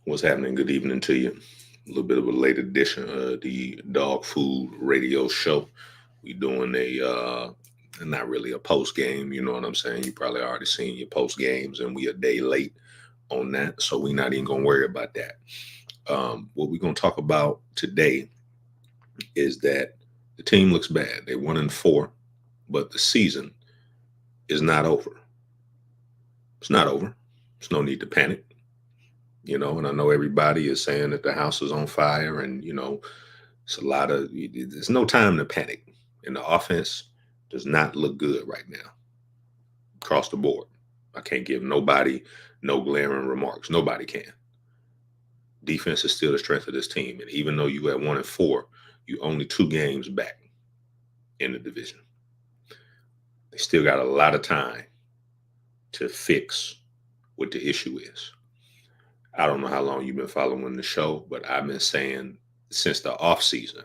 What's happening? Good evening to you. A little bit of a late edition of the Dog Food Radio Show. We doing not really a post game. You know what I'm saying? You probably already seen your post games, and we a day late on that, so we not even gonna worry about that. What we're gonna talk about today is that the team looks bad. They're 1-4, but the season is not over. It's not over. There's no need to panic. And I know everybody is saying that the house is on fire, and it's a lot of. There's no time to panic, and the offense does not look good right now across the board. I can't give nobody no glaring remarks. Nobody can. Defense is still the strength of this team, and even though you at 1-4, you only 2 games back in the division. They still got a lot of time to fix what the issue is. I don't know how long you've been following the show, but I've been saying since the offseason,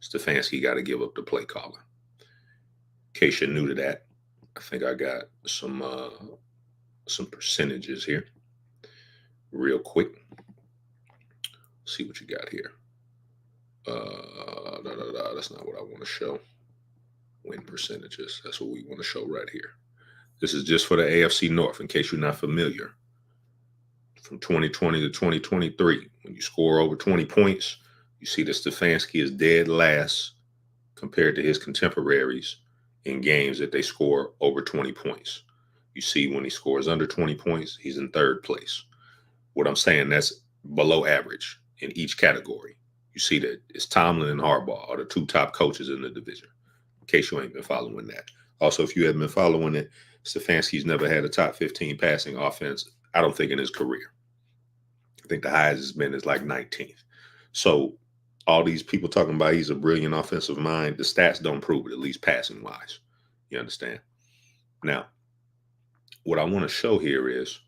Stefanski got to give up the play calling. In case you're new to that, I think I got some percentages here, real quick. See what you got here. That's not what I want to show. Win percentages. That's what we want to show right here. This is just for the AFC North, in case you're not familiar. From 2020 to 2023, when you score over 20 points, you see that Stefanski is dead last compared to his contemporaries in games that they score over 20 points. You see when he scores under 20 points, he's in third place. What I'm saying, that's below average in each category. You see that it's Tomlin and Harbaugh are the 2 top coaches in the division, in case you ain't been following that. Also, if you haven't been following it, Stefanski's never had a top 15 passing offense, I don't think, in his career. I think the highest has been is like 19th. So all these people talking about he's a brilliant offensive mind, the stats don't prove it, at least passing wise. You understand? Now, what I want to show here is,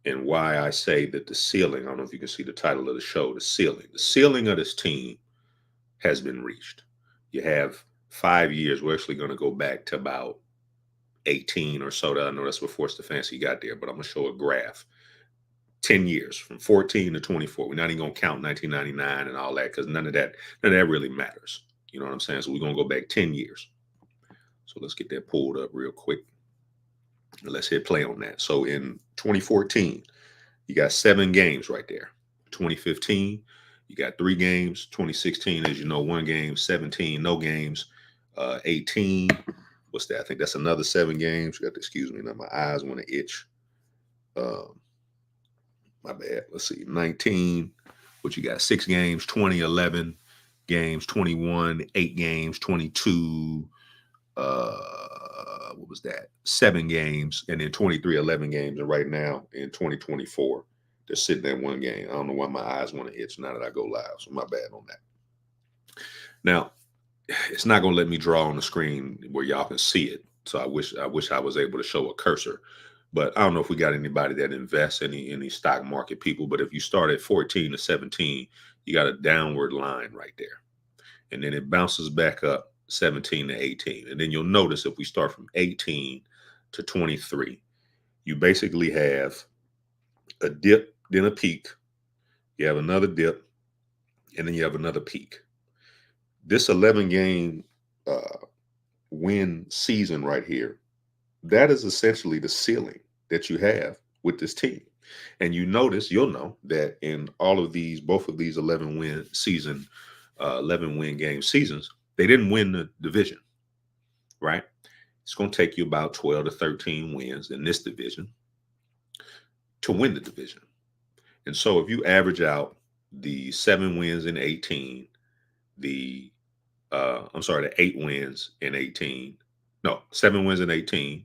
and why I say that the ceiling, I don't know if you can see the title of the show, the ceiling of this team has been reached. You have 5 years. We're actually going to go back to about 18 or so. I know that's before Stefanski got there, but I'm going to show a graph. 10 years from 14 to 24. We're not even going to count 1999 and all that, because none of that really matters. You know what I'm saying? So we're going to go back 10 years. So let's get that pulled up real quick. Let's hit play on that. So in 2014, you got 7 games right there. 2015, you got 3 games. 2016, as you know, 1 game. 17, no games. 18, what's that? I think that's another 7 games. You got to excuse me, now my eyes want to itch. My bad. Let's see. 19, what you got? 6 games. 20, 11 games. 21, 8 games. 22, what was that? 7 games. And then 23, 11 games. And right now in 2024, they're sitting at 1 game. I don't know why my eyes want to itch now that I go live. So my bad on that. Now, it's not going to let me draw on the screen where y'all can see it. So I wish I was able to show a cursor. But I don't know if we got anybody that invests, any stock market people. But if you start at 14 to 17, you got a downward line right there. And then it bounces back up 17 to 18. And then you'll notice if we start from 18 to 23, you basically have a dip, then a peak. You have another dip, and then you have another peak. This 11-game win season right here, that is essentially the ceiling that you have with this team. And you'll know that in both of these 11 win game seasons, they didn't win the division, right? It's going to take you about 12 to 13 wins in this division to win the division. And so if you average out the 7 wins in 18, the 8 wins in 18, no, 7 wins in 18,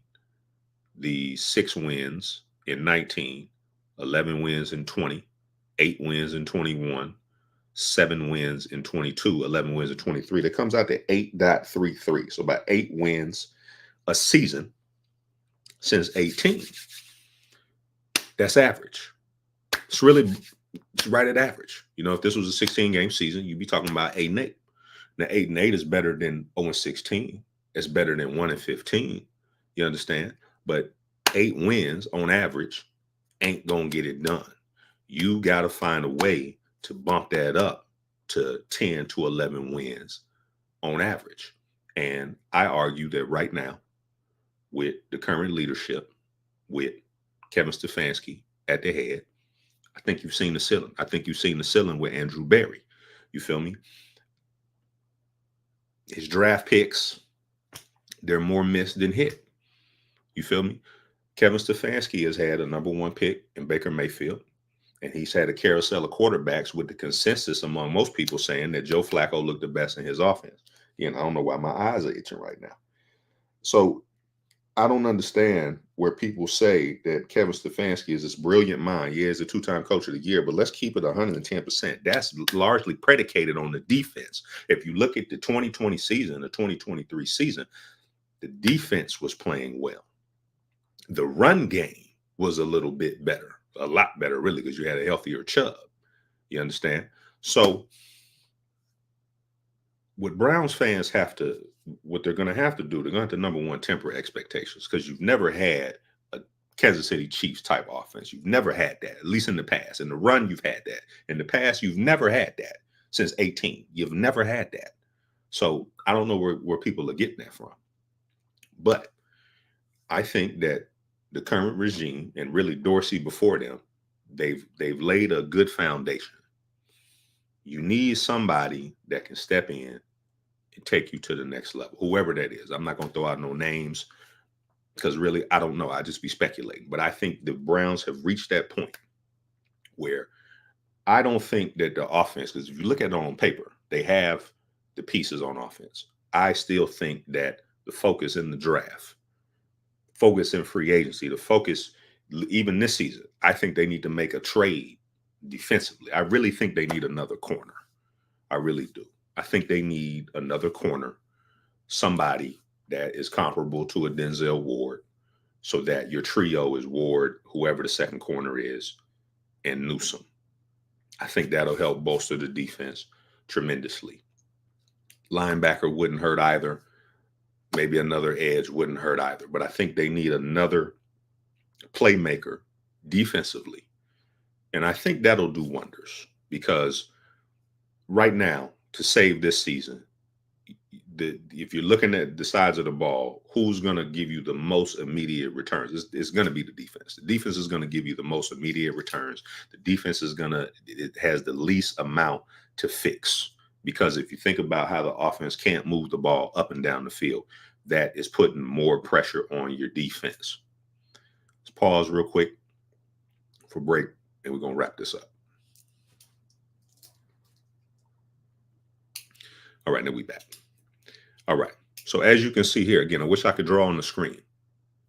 the 6 wins in 19, 11 wins in 20, 8 wins in 21, 7 wins in 22, 11 wins in 23. That comes out to 8.33. So about 8 wins a season since 18. That's average. It's right at average. If this was a 16-game season, you'd be talking about 8-8. Now, 8-8 is better than 0-16. It's better than 1-15. You understand? But 8 wins on average ain't going to get it done. You got to find a way to bump that up to 10 to 11 wins on average. And I argue that right now, with the current leadership, with Kevin Stefanski at the head, I think you've seen the ceiling. I think you've seen the ceiling with Andrew Berry. You feel me? His draft picks, they're more missed than hit. You feel me? Kevin Stefanski has had a number one pick in Baker Mayfield, and he's had a carousel of quarterbacks with the consensus among most people saying that Joe Flacco looked the best in his offense. I don't know why my eyes are itching right now. So I don't understand where people say that Kevin Stefanski is this brilliant mind. Yeah, he's a two-time coach of the year, but let's keep it 110%. That's largely predicated on the defense. If you look at the 2020 season, the 2023 season, the defense was playing well. The run game was a little bit better, a lot better, really, because you had a healthier Chubb. You understand? So what Browns fans what they're going to have to do, they're going to have to, number one, temper expectations, because you've never had a Kansas City Chiefs type offense. You've never had that, at least in the past. In the run, you've had that. In the past, you've never had that since 2018. You've never had that. So I don't know where people are getting that from. But I think that the current regime, and really Dorsey before them, they've laid a good foundation. You need somebody that can step in and take you to the next level, whoever that is. I'm not going to throw out no names because really, I don't know. I just be speculating. But I think the Browns have reached that point where I don't think that the offense, because if you look at it on paper, they have the pieces on offense. I still think that the focus in the draft, focus in free agency, the focus even this season, I think they need to make a trade defensively. I really think they need another corner. I really do. I think they need another corner, somebody that is comparable to a Denzel Ward, so that your trio is Ward, whoever the second corner is, and Newsome. I think that'll help bolster the defense tremendously. Linebacker wouldn't hurt either. Maybe another edge wouldn't hurt either. But I think they need another playmaker defensively. And I think that'll do wonders, because right now, to save this season, if you're looking at the sides of the ball, who's going to give you the most immediate returns? It's going to be the defense. The defense is going to give you the most immediate returns. The defense it has the least amount to fix, because if you think about how the offense can't move the ball up and down the field, that is putting more pressure on your defense. Let's pause real quick for break, and we're going to wrap this up. All right, now we back. All right. So as you can see here, again, I wish I could draw on the screen.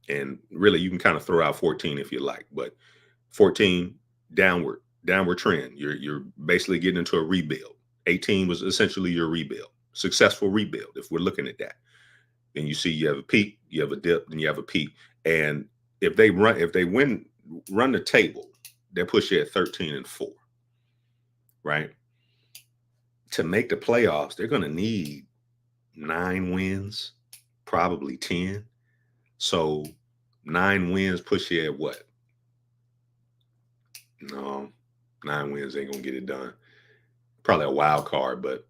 And really, you can kind of throw out 14 if you like, but 14 downward trend. You're basically getting into a rebuild. 18 was essentially your rebuild, successful rebuild, if we're looking at that. Then you see you have a peak, you have a dip, then you have a peak. And if they run the table, they push you at 13-4, right? To make the playoffs, they're going to need 9 wins, probably 10. So 9 wins push you at what? No, 9 wins ain't gonna get it done. Probably a wild card, but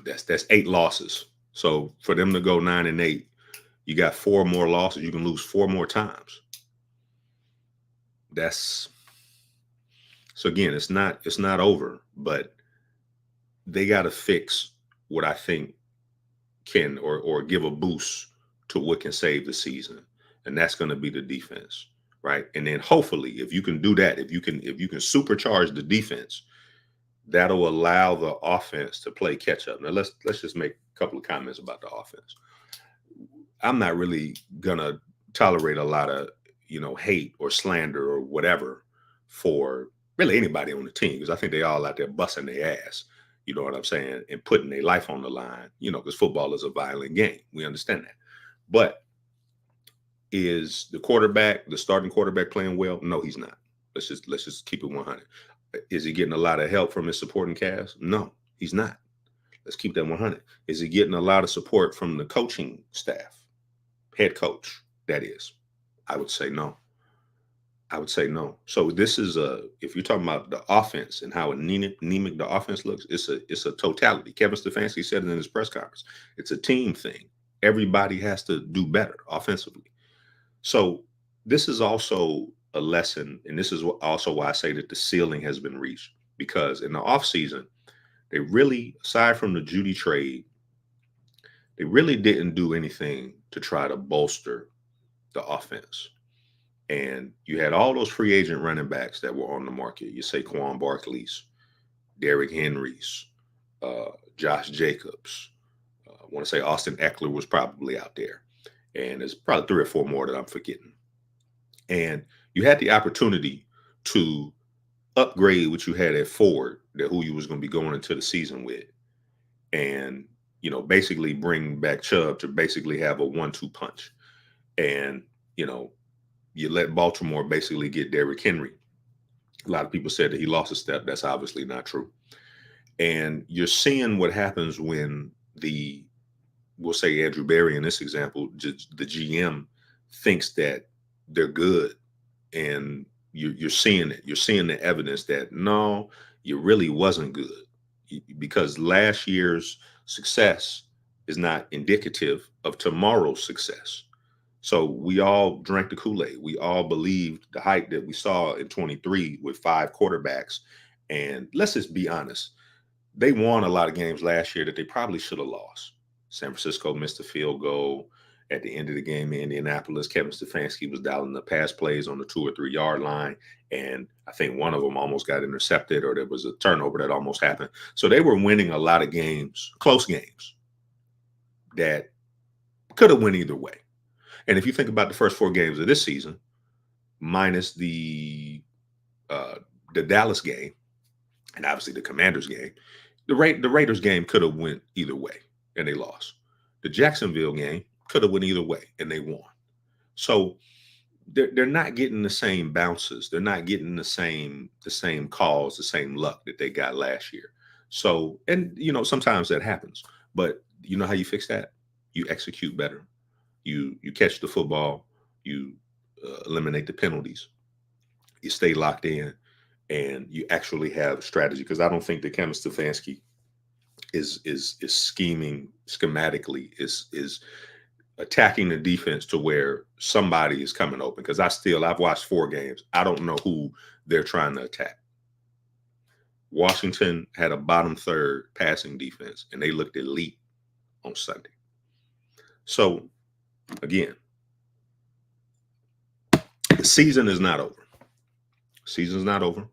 that's 8 losses. So for them to go 9-8, you got 4 more losses. You can lose 4 more times. So again, it's not over, but they got to fix what I think can or give a boost to what can save the season, and that's going to be the defense, right? And then hopefully, if you can do that, if you can supercharge the defense, that'll allow the offense to play catch up. Now let's just make a couple of comments about the offense. I'm not really gonna tolerate a lot of hate or slander or whatever for really anybody on the team, because I think they all out there busting their ass. You know what I'm saying? And putting their life on the line, because football is a violent game. We understand that. But is the starting quarterback playing well? No, he's not. Let's just keep it 100. Is he getting a lot of help from his supporting cast? No, he's not. Let's keep that 100. Is he getting a lot of support from the coaching staff? Head coach, that is. I would say no. I would say no. So this is if you're talking about the offense and how anemic the offense looks, it's a totality. Kevin Stefanski said it in his press conference. It's a team thing. Everybody has to do better offensively. So this is also a lesson, and this is also why I say that the ceiling has been reached, because in the offseason, they really, aside from the Judy trade, they really didn't do anything to try to bolster the offense. And you had all those free agent running backs that were on the market. You say Quan Barkley's, Derrick Henry's, Josh Jacobs. I want to say Austin Eckler was probably out there. And there's probably 3 or 4 more that I'm forgetting. And you had the opportunity to upgrade what you had at Ford, that who you was going to be going into the season with, and basically bring back Chubb to basically have a 1-2 punch. And you let Baltimore basically get Derrick Henry. A lot of people said that he lost a step. That's obviously not true. And you're seeing what happens when we'll say Andrew Berry in this example, the GM thinks that they're good, and you're seeing it. You're seeing the evidence that no, you really wasn't good, because last year's success is not indicative of tomorrow's success. So we all drank the Kool-Aid. We all believed the hype that we saw in 23 with 5 quarterbacks. And let's just be honest, they won a lot of games last year that they probably should have lost. San Francisco missed a field goal at the end of the game in Indianapolis. Kevin Stefanski was dialing the pass plays on the 2 or 3 yard line, and I think one of them almost got intercepted, or there was a turnover that almost happened. So they were winning a lot of games, close games, that could have went either way. And if you think about the first 4 games of this season, minus the Dallas game and obviously the Commanders game, the Raiders game could have went either way and they lost. The Jacksonville game could have went either way and they won. So they're not getting the same bounces. They're not getting the same calls, the same luck that they got last year. So, and sometimes that happens, but you know how you fix that? You execute better. You catch the football, you eliminate the penalties, you stay locked in, and you actually have strategy. Because I don't think that Kevin Stefanski is scheming schematically, is attacking the defense to where somebody is coming open. Because I've watched 4 games. I don't know who they're trying to attack. Washington had a bottom third passing defense, and they looked elite on Sunday. So again, the season is not over. Season's not over.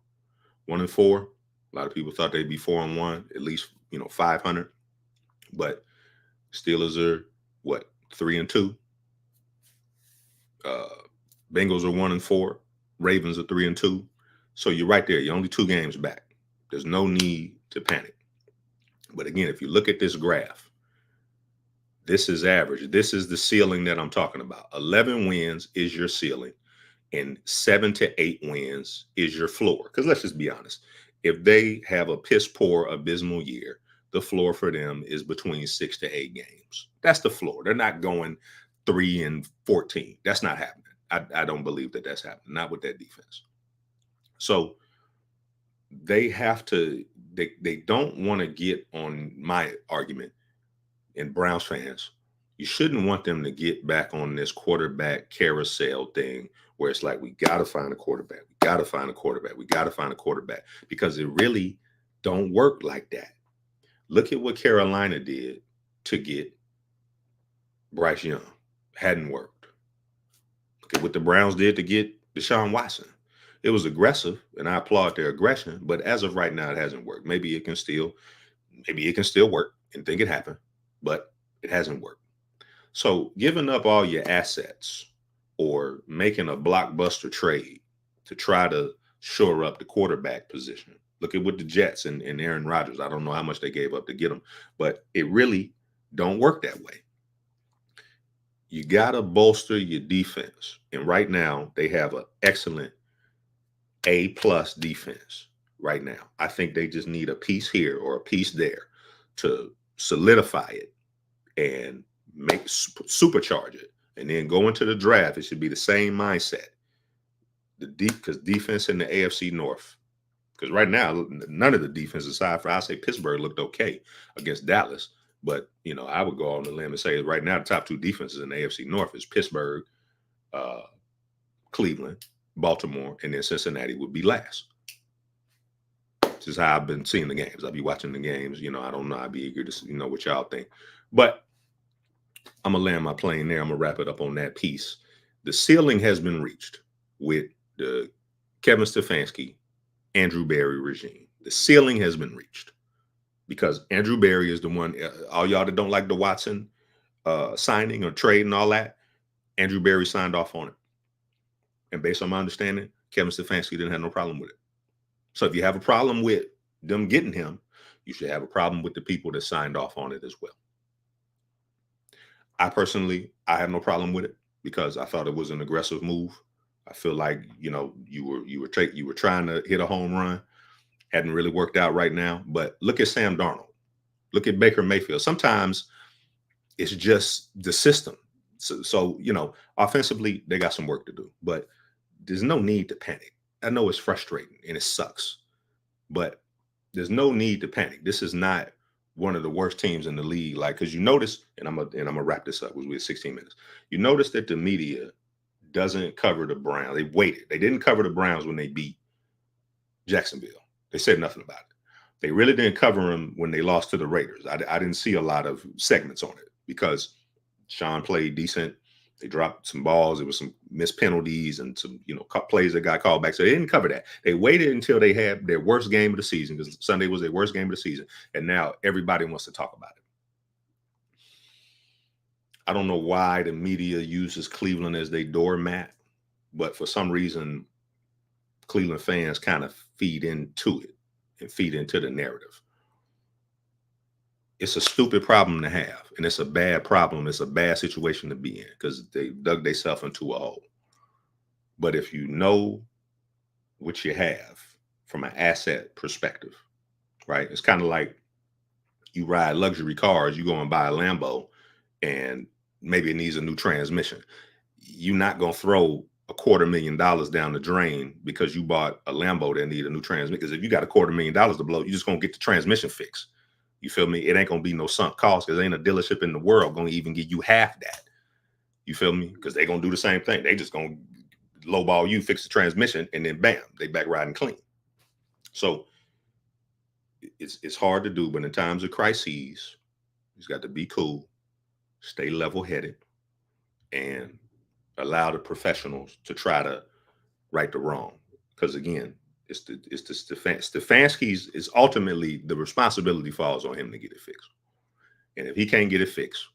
1-4. A lot of people thought they'd be 4-1, at least 500. But Steelers are 3-2. Bengals are 1-4. Ravens are 3-2. So you're right there. You're only 2 games back. There's no need to panic. But again, if you look at this graph, this is average. This is the ceiling that I'm talking about. 11 wins is your ceiling, and 7 to 8 wins is your floor. Because let's just be honest. If they have a piss poor, abysmal year, the floor for them is between 6 to 8 games. That's the floor. They're not going 3-14. That's not happening. I don't believe that that's happening. Not with that defense. So they have to, they don't want to get on my argument. And Browns fans, you shouldn't want them to get back on this quarterback carousel thing where it's like, we got to find a quarterback. We got to find a quarterback. We got to find a quarterback, because it really don't work like that. Look at what Carolina did to get Bryce Young. Hadn't worked. Look at what the Browns did to get Deshaun Watson. It was aggressive, and I applaud their aggression, but as of right now, it hasn't worked. Maybe it can still work, and think it happened, but it hasn't worked. So giving up all your assets or making a blockbuster trade to try to shore up the quarterback position. Look at what the Jets and Aaron Rodgers, I don't know how much they gave up to get him, but it really don't work that way. You got to bolster your defense. And right now they have an excellent A+ defense right now. I think they just need a piece here or a piece there to solidify it and supercharge it. And then go into the draft. It should be the same mindset. because defense in the AFC North, because right now none of the defense aside for I say Pittsburgh looked okay against Dallas, but I would go on the limb and say right now the top two defenses in the AFC North is Pittsburgh, Cleveland, Baltimore, and then Cincinnati would be last. This is how I've been seeing the games. I'll be watching the games. I don't know. I'd be eager to know what y'all think. But I'm going to land my plane there. I'm going to wrap it up on that piece. The ceiling has been reached with the Kevin Stefanski, Andrew Berry regime. The ceiling has been reached because Andrew Berry is the one, all y'all that don't like the Watson signing or trade and all that, Andrew Berry signed off on it. And based on my understanding, Kevin Stefanski didn't have no problem with it. So if you have a problem with them getting him, you should have a problem with the people that signed off on it as well. I have no problem with it because I thought it was an aggressive move. I feel like, you were trying to hit a home run. Hadn't really worked out right now. But look at Sam Darnold. Look at Baker Mayfield. Sometimes it's just the system. So offensively, they got some work to do. But there's no need to panic. I know it's frustrating and it sucks, but there's no need to panic. This is not one of the worst teams in the league. Because you notice, and I'm gonna wrap this up. We have 16 minutes. You notice that the media doesn't cover the Browns. They waited. They didn't cover the Browns when they beat Jacksonville. They said nothing about it. They really didn't cover them when they lost to the Raiders. I didn't see a lot of segments on it because Sean played decent. They dropped some balls. There was some missed penalties and some, plays that got called back. So they didn't cover that. They waited until they had their worst game of the season because Sunday was their worst game of the season. And now everybody wants to talk about it. I don't know why the media uses Cleveland as their doormat, but for some reason, Cleveland fans kind of feed into it and feed into the narrative. It's a stupid problem to have, and it's a bad problem. It's a bad situation to be in because they dug themselves into a hole. But if you know what you have from an asset perspective, right? It's kind of like you ride luxury cars. You go and buy a Lambo, and maybe it needs a new transmission. You're not going to throw $250,000 down the drain because you bought a Lambo that need a new transmission. Because if you got $250,000 to blow, you're just going to get the transmission fixed. You feel me? It ain't going to be no sunk cost because there ain't a dealership in the world going to even give you half that. You feel me? Because they're going to do the same thing. They just going to lowball you, fix the transmission, and then bam, they back riding clean. So it's hard to do, but in times of crises, you got to be cool, stay level-headed, and allow the professionals to try to right the wrong. Because again, it's the Stefanski's is ultimately the responsibility falls on him to get it fixed. And if he can't get it fixed,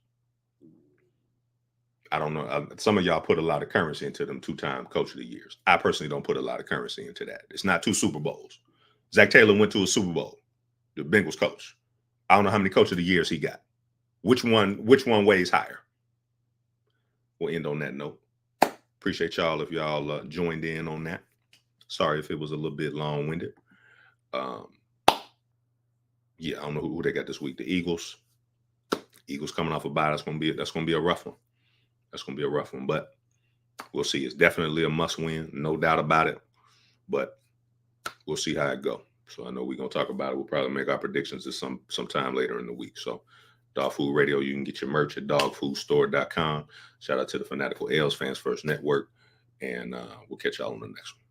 I don't know. Some of y'all put a lot of currency into them 2-time coach of the years. I personally don't put a lot of currency into that. It's not 2 Super Bowls. Zach Taylor went to a Super Bowl, the Bengals coach. I don't know how many coach of the years he got. Which one weighs higher? We'll end on that note. Appreciate y'all if y'all joined in on that. Sorry if it was a little bit long-winded. Yeah, I don't know who they got this week. The Eagles. Eagles coming off a bye. That's gonna be a rough one. That's gonna be a rough one, but we'll see. It's definitely a must-win, no doubt about it. But we'll see how it go. So I know we're gonna talk about it. We'll probably make our predictions at sometime later in the week. So Dog Food Radio, you can get your merch at dawgfoodstore.com. Shout out to the Fanatical L's Fans First Network. And we'll catch y'all on the next one.